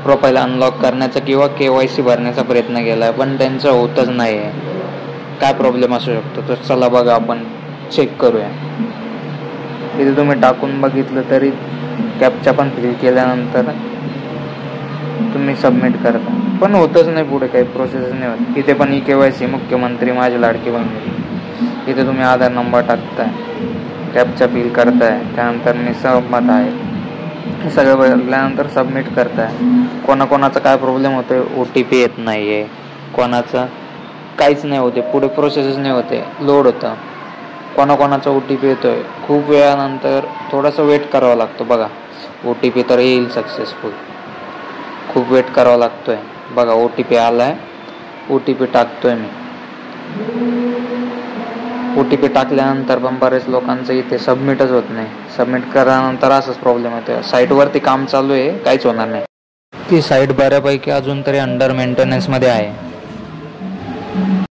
Profile unlock करण्याचा किंवा KYC भरण्याचा प्रयत्न केला आहे, पण त्यांचं होतच नाही आहे. काय प्रॉब्लेम असू शकतो तर चला बघा आपण चेक करूया. इथे तुम्ही टाकून बघितलं तरी कॅप्चा पण फिल केल्यानंतर तुम्ही सबमिट करता, पण होतच नाही, पुढे काही प्रोसेस नाही होत. इथे पण KYC मुख्यमंत्री माझी लाडकी बहीण, इथे तुम्ही आधार नंबर टाकताय, कॅप्चा फिल करताय, त्यानंतर मी सहमत आहे सगळं भरल्यानंतर सबमिट करताय. कोणाकोणाचा काय प्रॉब्लेम होतोय, OTP येत नाही आहे, कोणाचं काहीच नाही होते, पुढे प्रोसेसच नाही होते, लोड होतं. कोणाकोणाचा OTP येतोय, खूप वेळानंतर थोडंसं वेट करावं लागतं. बघा OTP तर येईल सक्सेसफुल, खूप वेट करावा लागतोय. बघा OTP आलाय, OTP टाकतोय मी. OTP टाकल्यानंतर पण बरेच लोकांचं इथे सबमिटच होत नाही. सबमिट केल्यानंतर असंच प्रॉब्लेम येतोय. साईटवरती काम चालू आहे, काहीच होणार नाही. ती साईट बऱ्यापैकी अजून तरी अंडर मेंटेनन्समध्ये आहे.